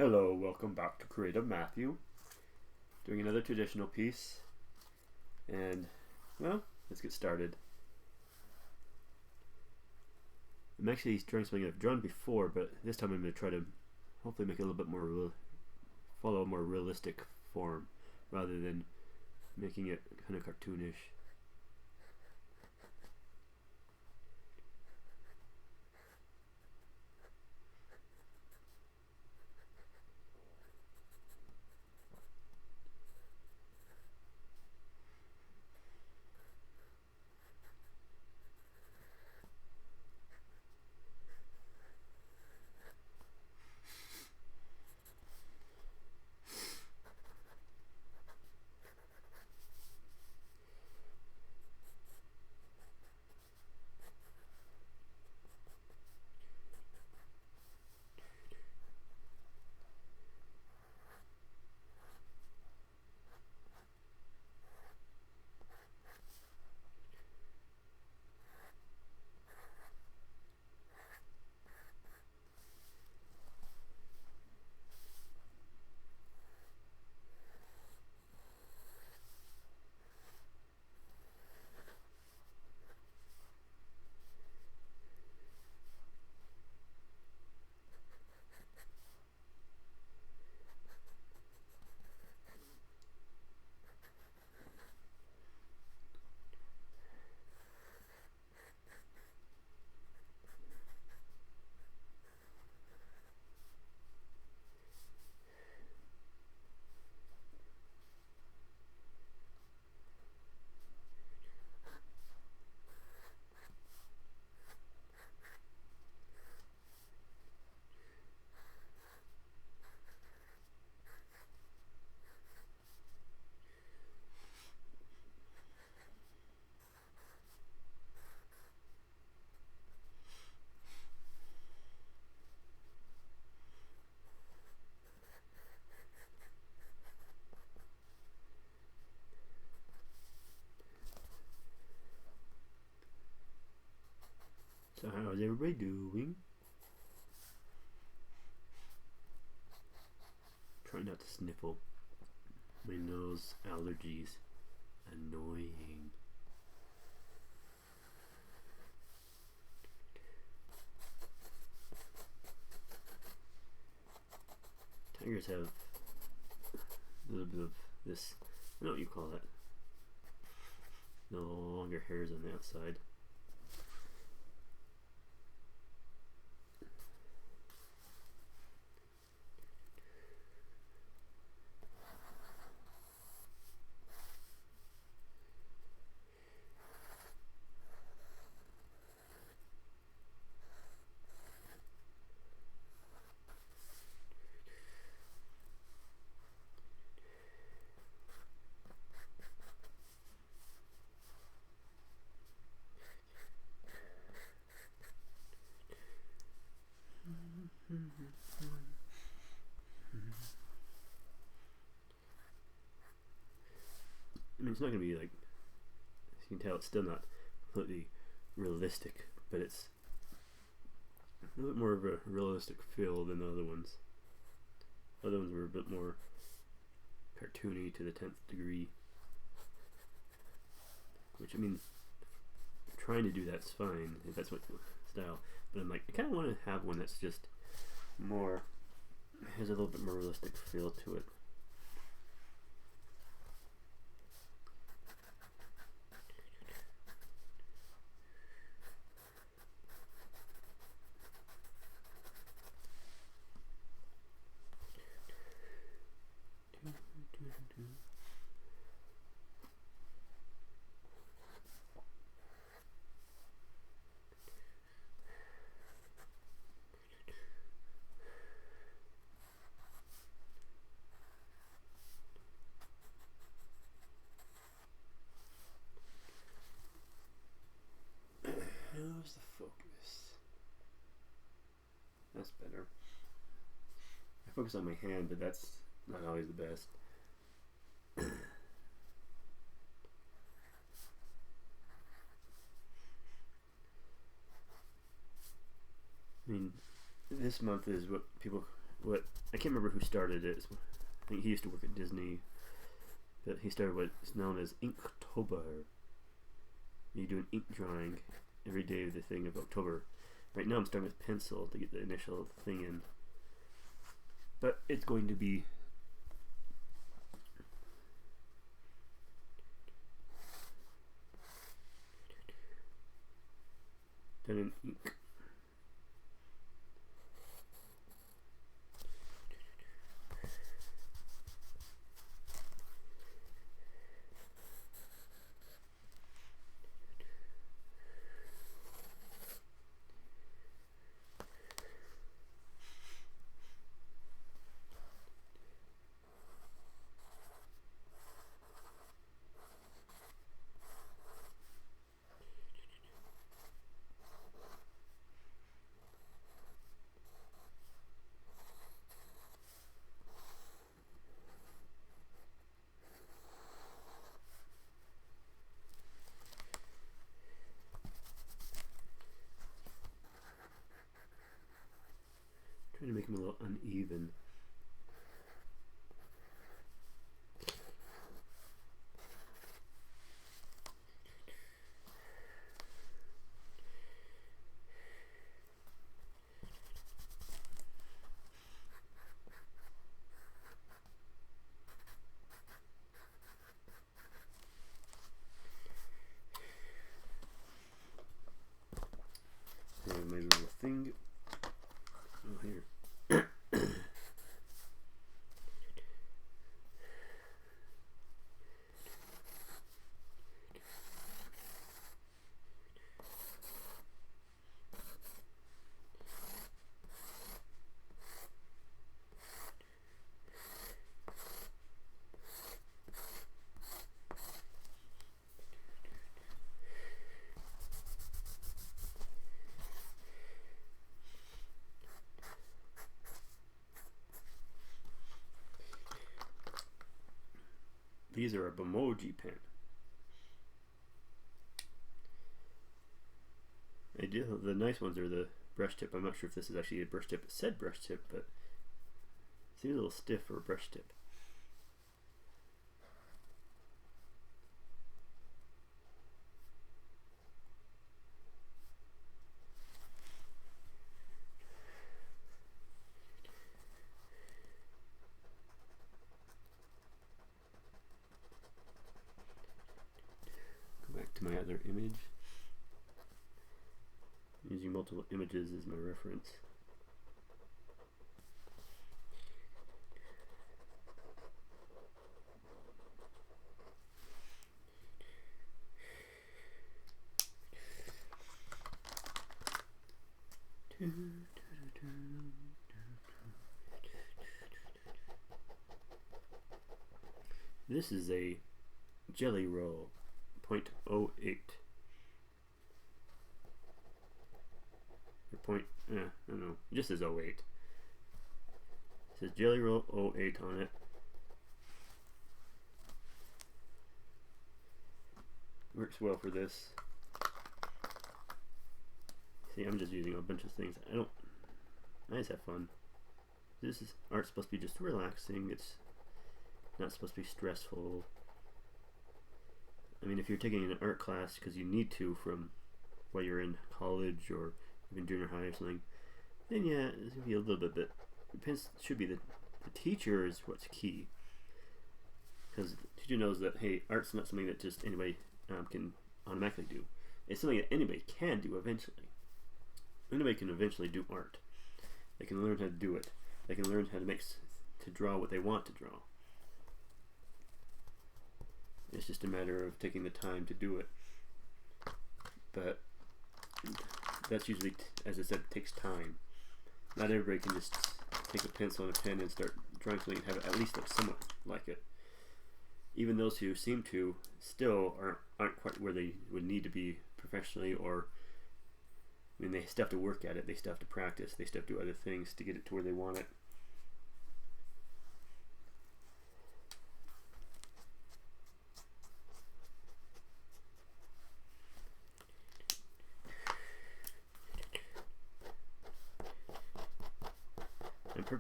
Hello, welcome back to Creative Matthew. Doing another traditional piece, and well, let's get started. I'm actually trying something I've drawn before, but this time I'm going to try to hopefully make it a little bit more follow a more realistic form rather than making it kind of cartoonish. So how's everybody doing? Try not to sniffle. My nose allergies. Annoying. Tigers have a little bit of this, I don't know what you call that. No longer hairs on the outside. I mean, it's not going to be like, as you can tell, it's still not completely realistic, but it's a little bit more of a realistic feel than the other ones. The other ones were a bit more cartoony to the 10th degree, which, I mean, trying to do that's fine if that's what style, but I'm like, I kind of want to have one that's just more, has a little bit more realistic feel to it. How's the focus? That's better. I focus on my hand, but that's not always the best. I mean, this month is what people what I can't remember who started it. I think he used to work at Disney, but he started what's known as Inktober. You do an ink drawing every day of the thing of October. Right now I'm starting with pencil to get the initial thing in, but it's going to be done in ink. Trying to make them a little uneven. My little thing. Oh, here. These are a Emoji pen. I do. The nice ones are the brush tip. I'm not sure if this is actually a brush tip. It said brush tip, but it seems a little stiff for a brush tip. Go back to my other image. Using multiple images as my reference. This is a Jelly Roll 0.08. I don't know, it just says 08. It says Jelly Roll 08 on it. Works well for this. See, I'm just using a bunch of things. I just have fun. This is art's supposed to be just relaxing. It's not supposed to be stressful. I mean, if you're taking an art class because you need to from while you're in college or even junior high or something, then yeah, it's gonna be a little bit. But it should be the teacher is what's key, because the teacher knows that hey, art's not something that just anybody can automatically do. It's something that anybody can do eventually. Anybody can eventually do art. They can learn how to do it. They can learn how to draw what they want to draw. It's just a matter of taking the time to do it. But that's usually, as I said, takes time. Not everybody can just take a pencil and a pen and start drawing something and have it at least look somewhat like it. Even those who seem to still aren't quite where they would need to be professionally, or I mean, they still have to work at it, they still have to practice, they still have to do other things to get it to where they want it.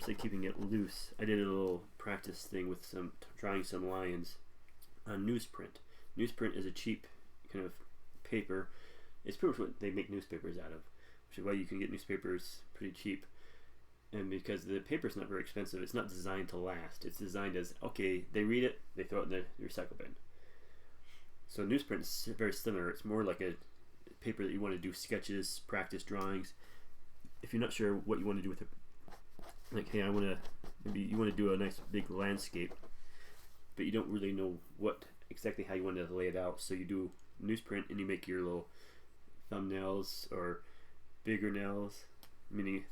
purposely keeping it loose, I did a little practice thing with drawing some lines on newsprint. Newsprint is a cheap kind of paper. It's pretty much what they make newspapers out of, which is why you can get newspapers pretty cheap. And because the paper's not very expensive, it's not designed to last. It's designed as, okay, they read it, they throw it in the recycle bin. So newsprint is very similar. It's more like a paper that you want to do sketches, practice drawings. If you're not sure what you want to do with it, like, hey, maybe you want to do a nice big landscape, but you don't really know exactly how you want to lay it out. So you do newsprint and you make your little thumbnails or bigger nails, meaning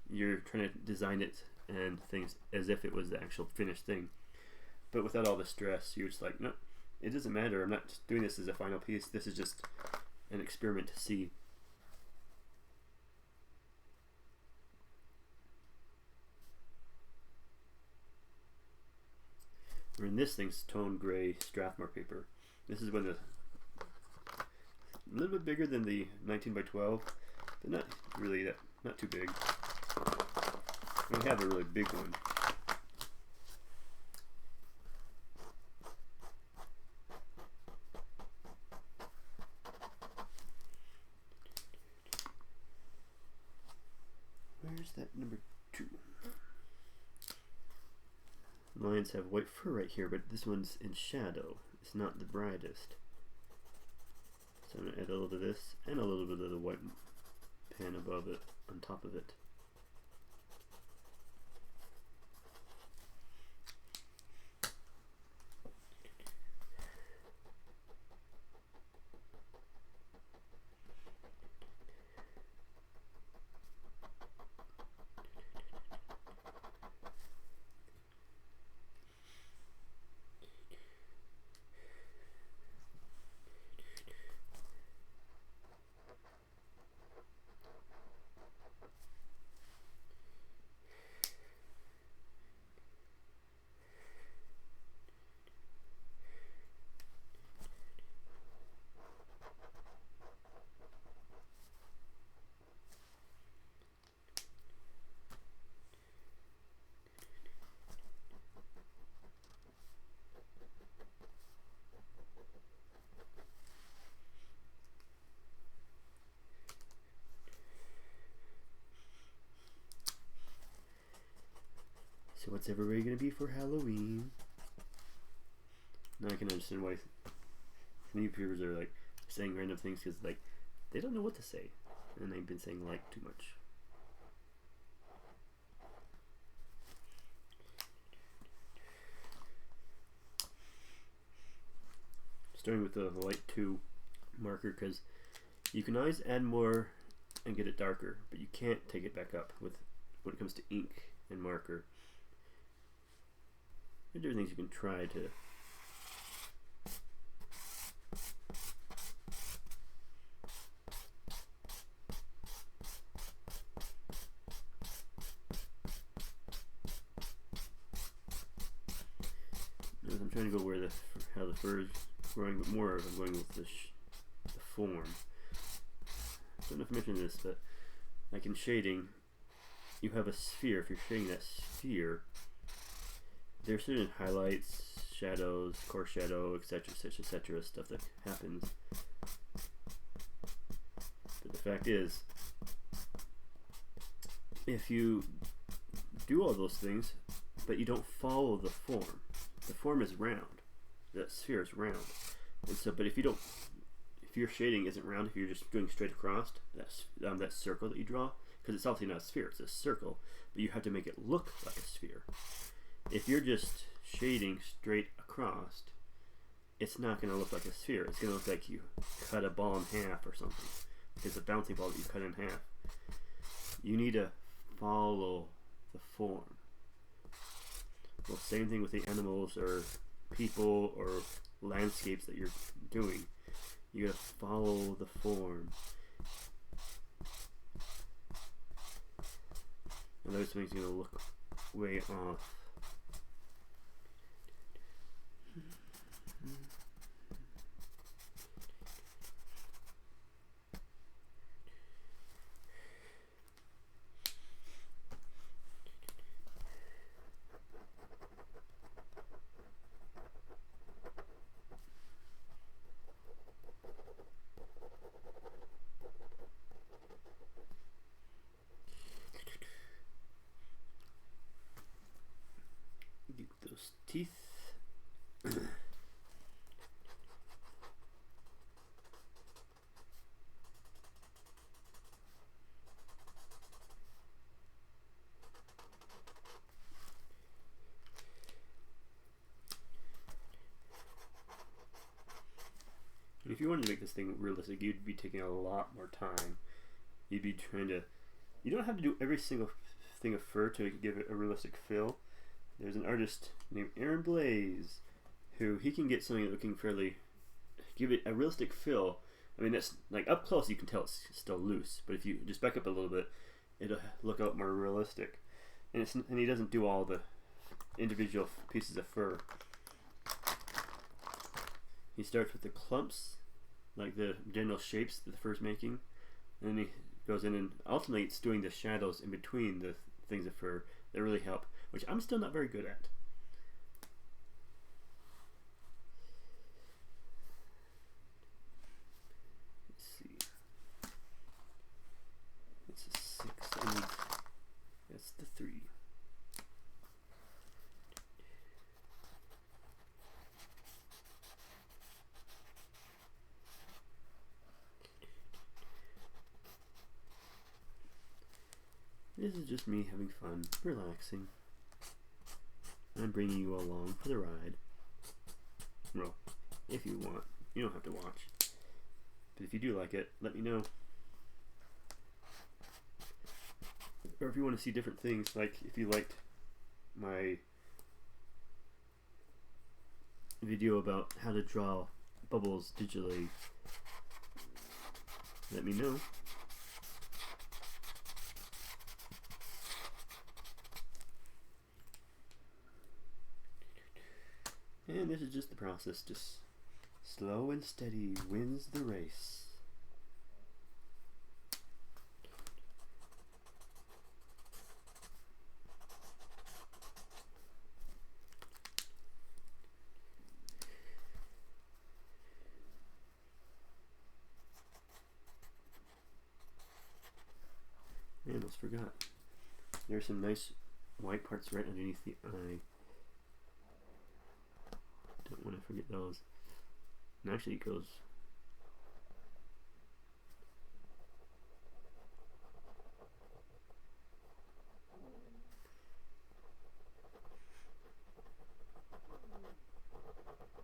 you're trying to design it and things as if it was the actual finished thing, but without all the stress. You're just like, no, it doesn't matter. I'm not just doing this as a final piece. This is just an experiment to see. And this thing's tone gray Strathmore paper. This is a little bit bigger than the 19 by 12, but not really not too big. We have a really big one. Where's that number 2? Lions have white fur right here, but this one's in shadow. It's not the brightest. So I'm going to add a little of this and a little bit of the white pen above it, on top of it. So what's everybody going to be for Halloween? Now I can understand why some YouTubers are like saying random things, because like they don't know what to say, and they've been saying like too much. Starting with the light 2 marker, because you can always add more and get it darker, but you can't take it back up when it comes to ink and marker. There are things you can try to I'm trying to go how the fur is growing, but more I'm going with the form. I don't know if I mentioned this, but like in shading, you have a sphere. If you're shading that sphere, there's certain highlights, shadows, coarse shadow, etc., stuff that happens. But the fact is, if you do all those things, but you don't follow the form is round. That sphere is round. And so, but if your shading isn't round, if you're just going straight across that circle that you draw, because it's obviously not a sphere, it's a circle, but you have to make it look like a sphere. If you're just shading straight across, it's not going to look like a sphere. It's going to look like you cut a ball in half or something. It's a bouncing ball that you cut in half. You need to follow the form. Well, same thing with the animals or people or landscapes that you're doing. You got to follow the form. Otherwise, something's going to look way off. those teeth. If you wanted to make this thing realistic, you'd be taking a lot more time. You'd be trying to... You don't have to do every single thing of fur to give it a realistic feel. There's an artist named Aaron Blaze who he can get something looking fairly... Give it a realistic feel. I mean, that's like up close you can tell it's still loose, but if you just back up a little bit, it'll look out more realistic. And he doesn't do all the individual pieces of fur. He starts with the clumps, like the general shapes that the fur's making, and then he goes in and ultimately it's doing the shadows in between the things of fur that really help, which I'm still not very good at. Let's see. It's a 6. I need, that's the 3. This is just me having fun, relaxing. I'm bringing you along for the ride. Well, if you want. You don't have to watch. But if you do like it, let me know. Or if you want to see different things, like if you liked my video about how to draw bubbles digitally, let me know. And this is just the process, just slow and steady wins the race. I almost forgot. There's some nice white parts right underneath the eye. Don't want to forget those. And actually it goes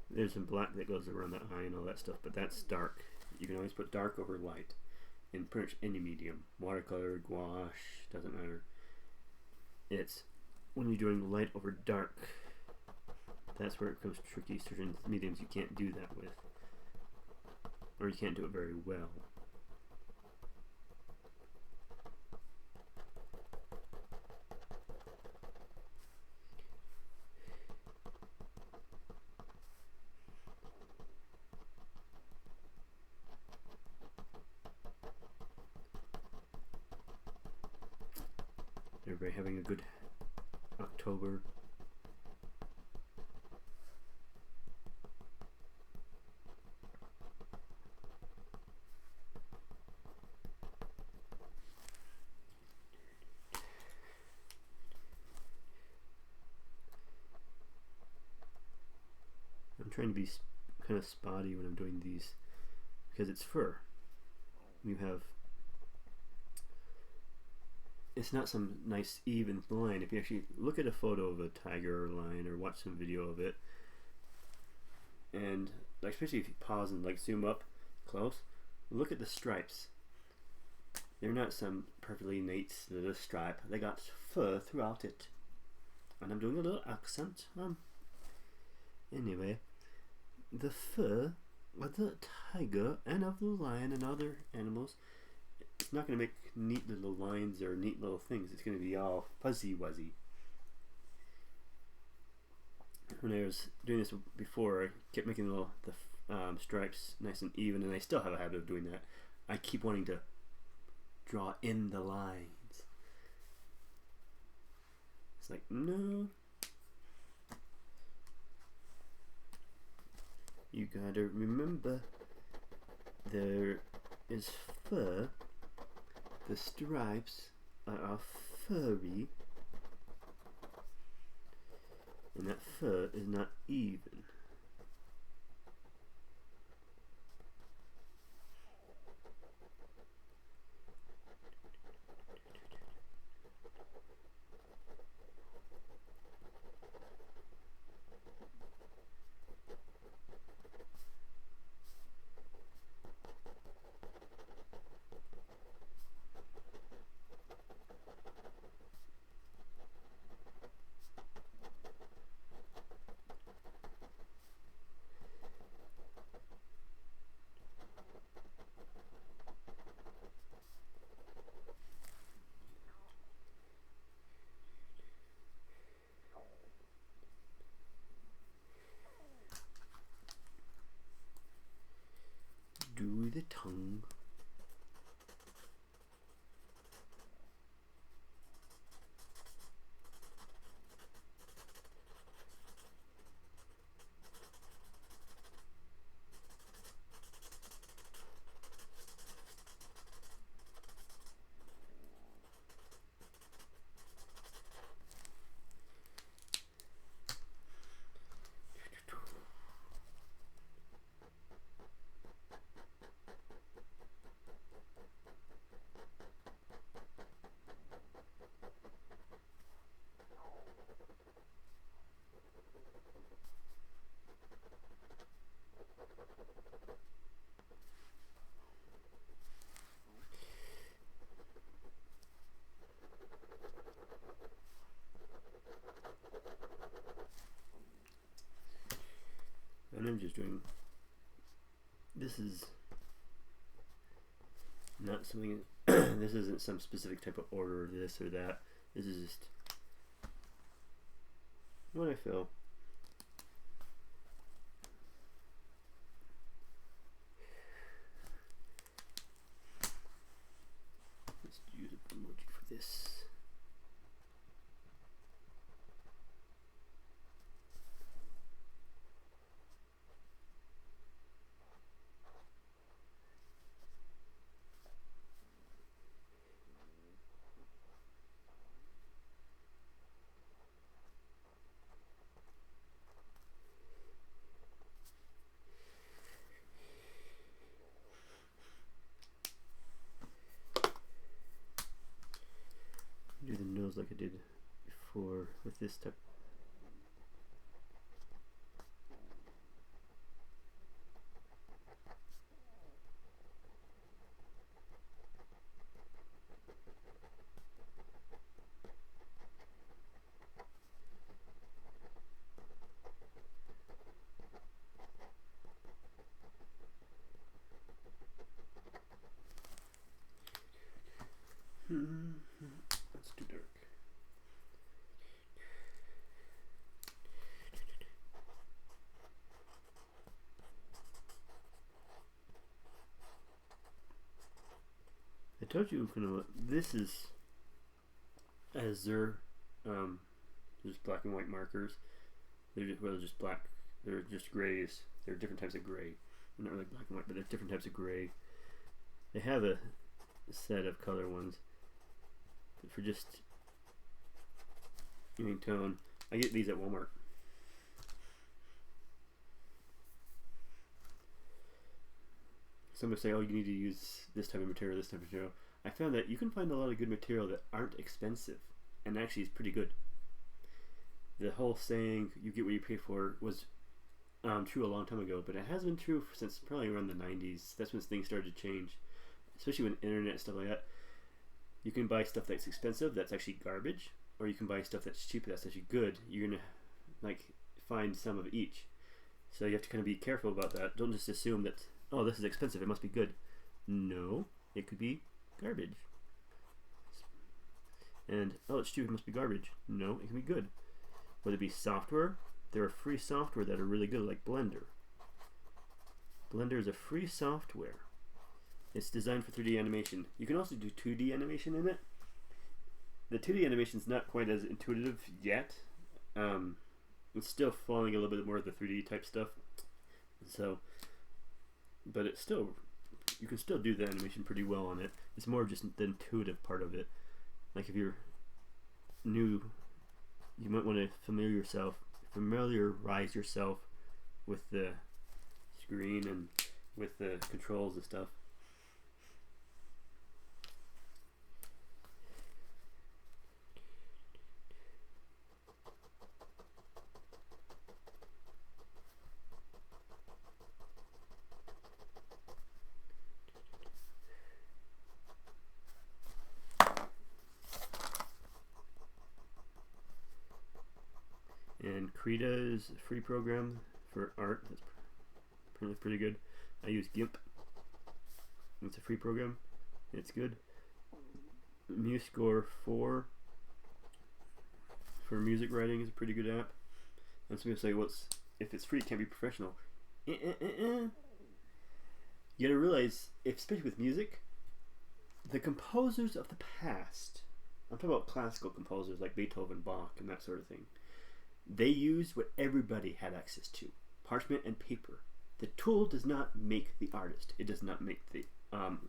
there's some black that goes around the eye and all that stuff, but that's dark. You can always put dark over light in pretty much any medium. Watercolor, gouache, doesn't matter. It's when you're doing light over dark, that's where it becomes tricky. Certain mediums you can't do that with, or you can't do it very well. Everybody having a good October. I'm trying to be kind of spotty when I'm doing these because it's fur. You have, it's not some nice even line. If you actually look at a photo of a tiger or a lion or watch some video of it, and like especially if you pause and like zoom up close, look at the stripes. They're not some perfectly neat little stripe. They got fur throughout it. And I'm doing a little accent. Anyway, the fur of the tiger and of the lion and other animals, it's not going to make neat little lines or neat little things. It's going to be all fuzzy wuzzy. When I was doing this before, I kept making the stripes nice and even, and I still have a habit of doing that. I keep wanting to draw in the lines. It's like, no. You gotta remember, there is fur. The stripes are furry. And that fur is not even. Do the tongue. And I'm just doing, this is not something, this isn't some specific type of order or this or that. This is just what I feel. Let's use a emoji for this. Do the nose like I did before with this type. That's too dark. I told you this is Azure, just black and white markers. They're just, well, just black. They're just grays. There are different types of gray. They're not really black and white, but there's different types of gray. They have a set of color ones. But for just giving tone, I get these at Walmart. Some would say, oh, you need to use this type of material, this type of material. I found that you can find a lot of good material that aren't expensive and actually is pretty good. The whole saying, you get what you pay for, was true a long time ago, but it has been true since probably around the 90s. That's when things started to change, especially with internet and stuff like that. You can buy stuff that's expensive, that's actually garbage, or you can buy stuff that's cheap, that's actually good. You're gonna like find some of each. So you have to kind of be careful about that. Don't just assume that, oh, this is expensive, it must be good. No, it could be garbage. And, oh, it's cheap, it must be garbage. No, it can be good. Whether it be software, there are free software that are really good, like Blender. Blender is a free software. It's designed for 3D animation. You can also do 2D animation in it. The 2D animation is not quite as intuitive yet. It's still following a little bit more of the 3D type stuff. So, but it's still, you can still do the animation pretty well on it. It's more just the intuitive part of it. Like if you're new, you might want to familiarize yourself with the screen and with the controls and stuff. And Krita is a free program for art. That's pretty good. I use GIMP. It's a free program. It's good. MuseScore 4 for music writing is a pretty good app. And some people say, well, if it's free, it can't be professional. You gotta realize, especially with music, the composers of the past, I'm talking about classical composers like Beethoven, Bach, and that sort of thing, they used what everybody had access to, parchment and paper. The tool does not make the artist. It does not make the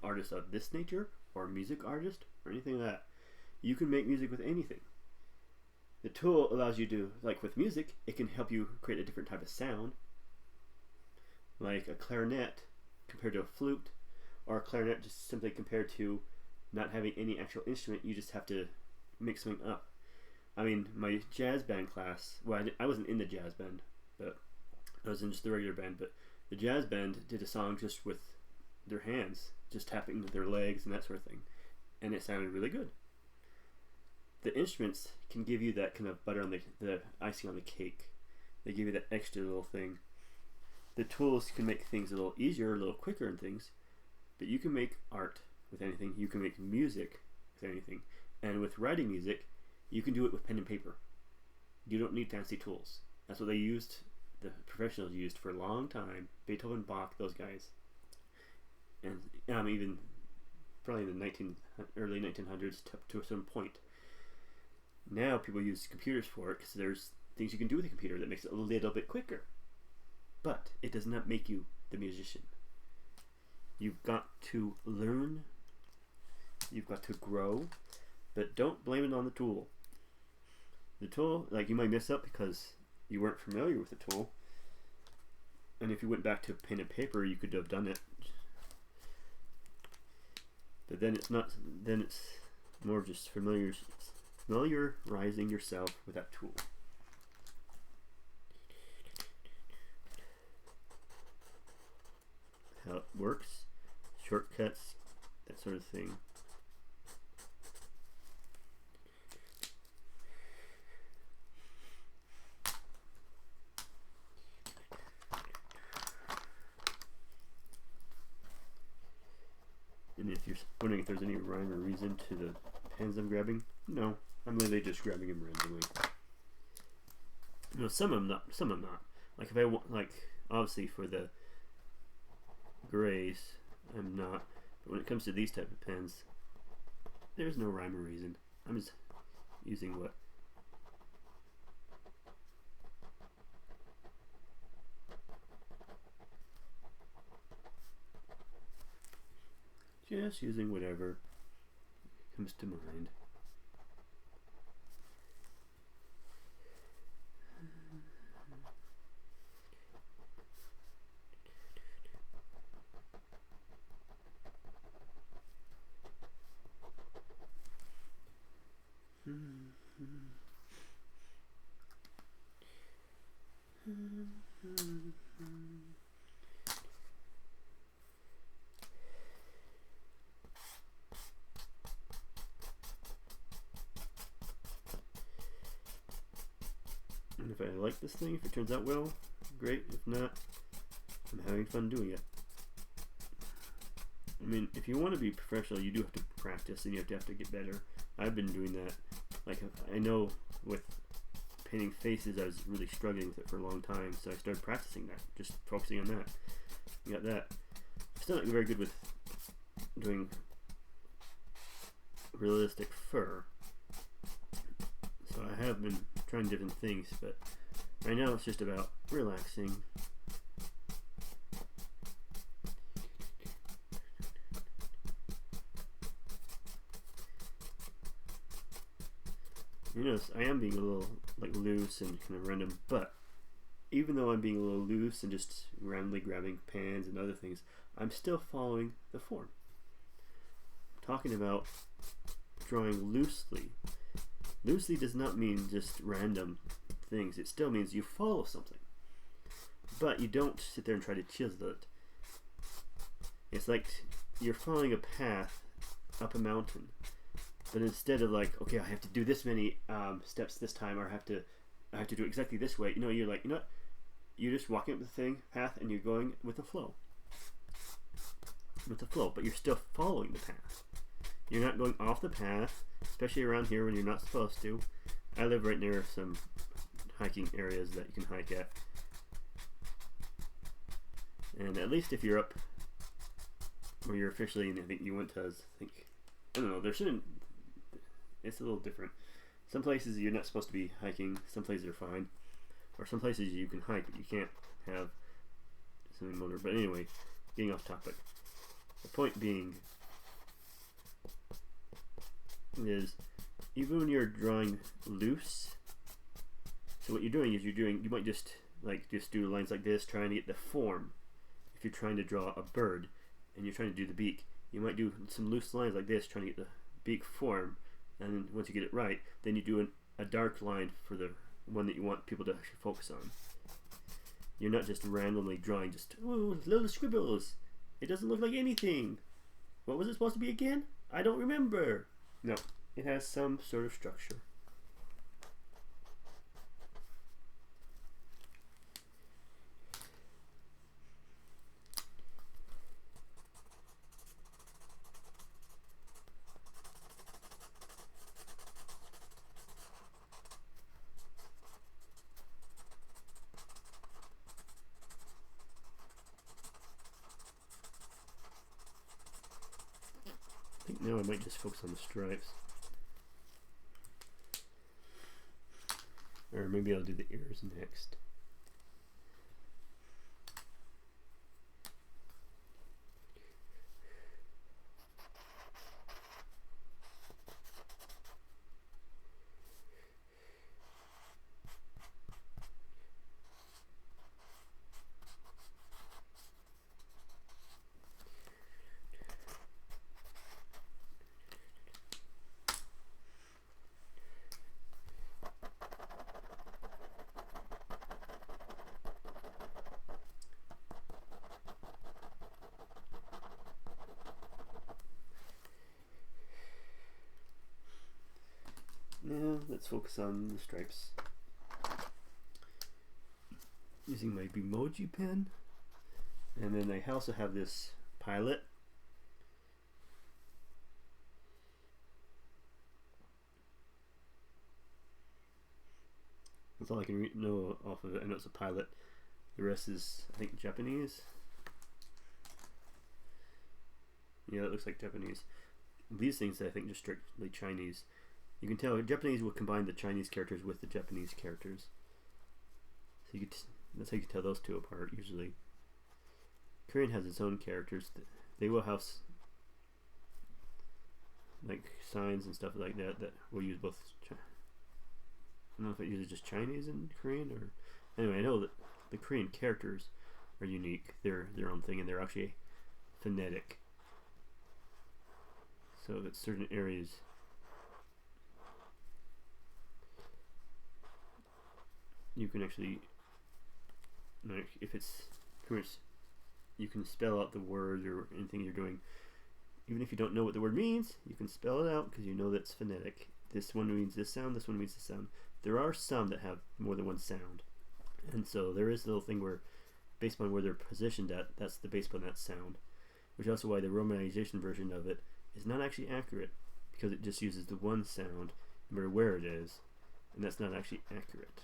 artist of this nature or music artist or anything like that. You can make music with anything. The tool allows you to, like with music, it can help you create a different type of sound, like a clarinet compared to a flute, or a clarinet just simply compared to not having any actual instrument. You just have to mix something up. I mean, my jazz band class, well, I wasn't in the jazz band, but I was in just the regular band, but the jazz band did a song just with their hands, just tapping their legs and that sort of thing, and it sounded really good. The instruments can give you that kind of butter on the icing on the cake. They give you that extra little thing. The tools can make things a little easier, a little quicker and things, but you can make art with anything. You can make music with anything. And with writing music, you can do it with pen and paper. You don't need fancy tools. That's what they used, the professionals used for a long time. Beethoven, Bach, those guys. And even probably in the early 1900s to some point. Now people use computers for it because there's things you can do with a computer that makes it a little bit quicker. But it does not make you the musician. You've got to learn. You've got to grow. But don't blame it on the tool. The tool, like, you might mess up because you weren't familiar with the tool. And if you went back to pen and paper, you could have done it. But then it's not. Then it's more just familiarizing yourself with that tool. How it works, shortcuts, that sort of thing. And if you're wondering if there's any rhyme or reason to the pens I'm grabbing, no, I'm literally just grabbing them randomly. No, some of them not. Some of them not. Like if I want, like obviously for the grays, I'm not. But when it comes to these type of pens, there's no rhyme or reason. I'm just using what. Just using whatever comes to mind. And if I like this thing, if it turns out well, great. If not, I'm having fun doing it. I mean, if you want to be professional, you do have to practice and you have to get better. I've been doing that. Like, I know with painting faces, I was really struggling with it for a long time, so I started practicing that, just focusing on that. I got that. I'm still not very good with doing realistic fur, so I have been trying different things, but right now it's just about relaxing. You notice I am being a little like loose and kind of random, but even though I'm being a little loose and just randomly grabbing pans and other things, I'm still following the form. I'm talking about drawing loosely. Loosely does not mean just random things. It still means you follow something, but you don't sit there and try to chisel it. It's like you're following a path up a mountain, but instead of like, okay, I have to do this many steps this time, or I have to do it exactly this way. You're like, you know what? You're just walking up the path, and you're going with the flow. But you're still following the path. You're not going off the path, especially around here when you're not supposed to. I live right near some hiking areas that you can hike at, and at least if you're up where you're officially, and I think you went to, I don't know, there shouldn't, it's a little different. Some places you're not supposed to be hiking, some places are fine, or some places you can hike but you can't have something motor. But anyway, getting off topic. The point being is, even when you're drawing loose, so what you're doing is you might just do lines like this, trying to get the form. If you're trying to draw a bird and you're trying to do the beak, you might do some loose lines like this, trying to get the beak form, and then once you get it right, then you do a dark line for the one that you want people to actually focus on. You're not just randomly drawing just little scribbles. It doesn't look like anything. What was it supposed to be again? I don't remember. No, it has some sort of structure. I think now I might just focus on the stripes. Or maybe I'll do the ears next. Now let's focus on the stripes. Using my Bimoji pen, and then I also have this pilot. That's all I can know off of it. I know it's a pilot. The rest is, I think, Japanese. Yeah, that looks like Japanese. These things, I think, just strictly Chinese. You can tell Japanese will combine the Chinese characters with the Japanese characters. So that's how you can tell those two apart usually. Korean has its own characters. They will have like signs and stuff like that that will use both. I don't know if it uses just Chinese and Korean, or anyway, I know that the Korean characters are unique. They're their own thing, and they're actually phonetic. So that certain areas, you can actually, like, if it's pretty much, you can spell out the word or anything you're doing. Even if you don't know what the word means, you can spell it out because you know that's phonetic. This one means this sound, this one means this sound. There are some that have more than one sound. And so there is a little thing where, based on where they're positioned at, that's the based on that sound. Which is also why the romanization version of it is not actually accurate, because it just uses the one sound no matter where it is, and that's not actually accurate.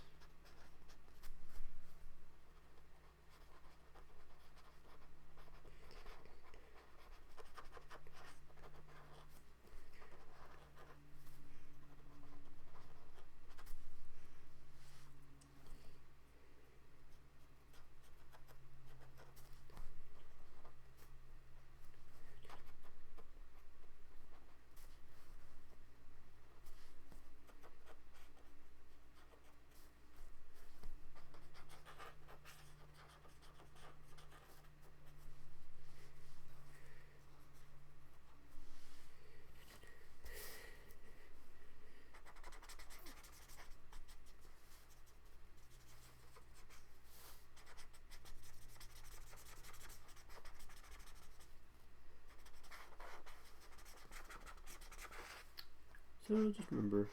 So just remember,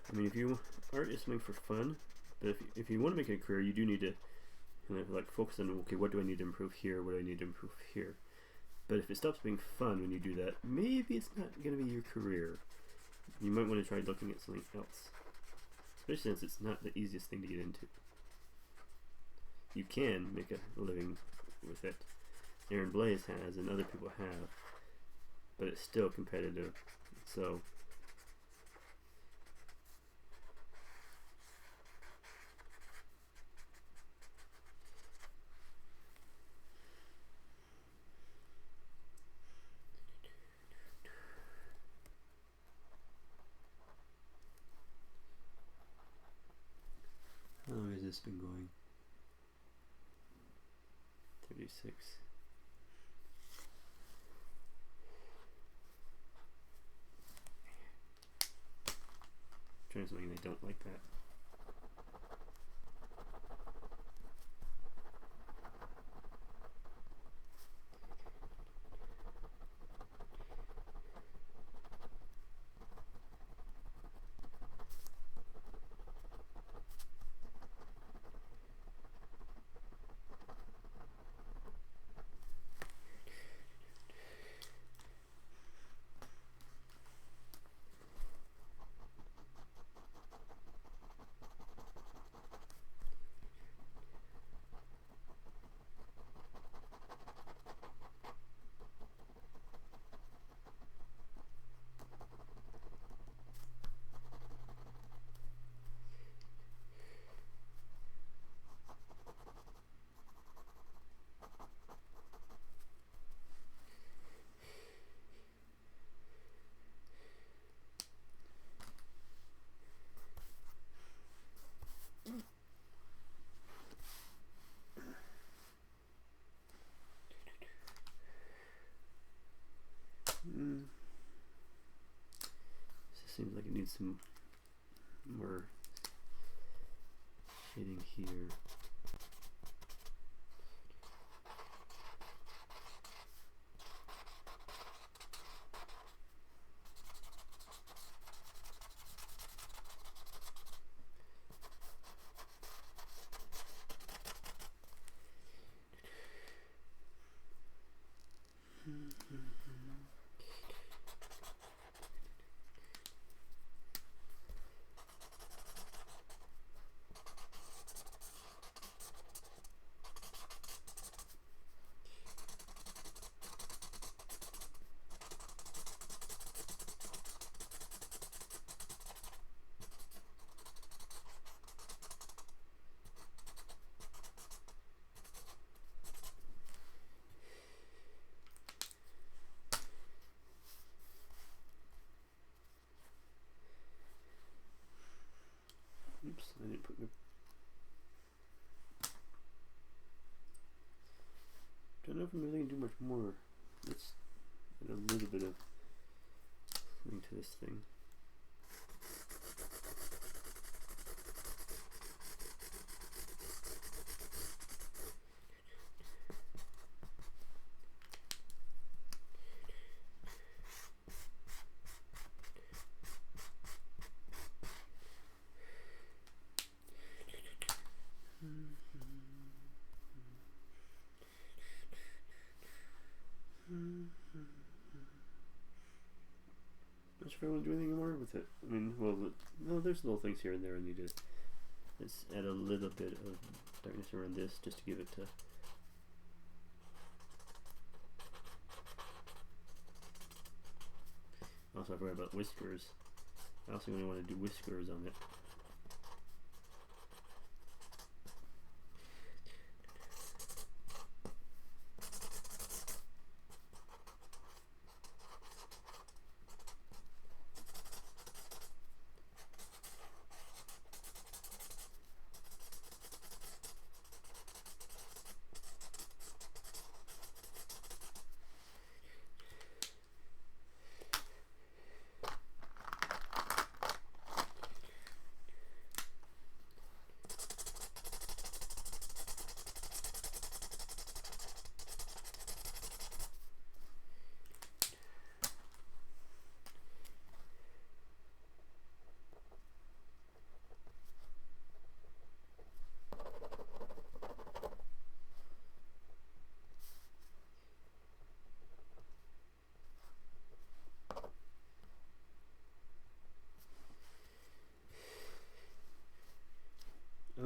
I mean, if you art is something for fun, but if you want to make it a career, you do need to kind of like focus on, okay, what do I need to improve here? What do I need to improve here? But if it stops being fun when you do that, maybe it's not going to be your career. You might want to try looking at something else, especially since it's not the easiest thing to get into. You can make a living with it. Aaron Blaze has, and other people have, but it's still competitive. So how long has this been going? 36. Trying something they don't like that. This seems like it needs some more shading here. Oops, I didn't put my... Don't know if I'm really gonna do much more. Let's add a little bit of something to this thing. Not sure if I want to do anything more with it. I mean, well, no, there's little things here and there I need to. Let's add a little bit of darkness around this just to give it to. Also, I forgot about whiskers. I also really want to do whiskers on it.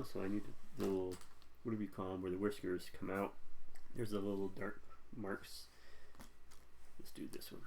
Also, I need the little, what do we call them, where the whiskers come out. There's the little dark marks. Let's do this one.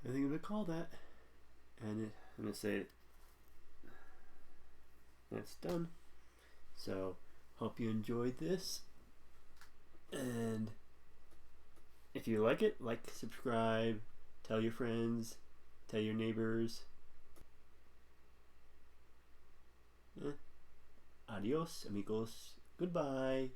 I think I'm gonna call that, and I'm gonna say that's done. So hope you enjoyed this, and if you like it, like, subscribe, tell your friends, tell your neighbors. Adios, amigos. Goodbye.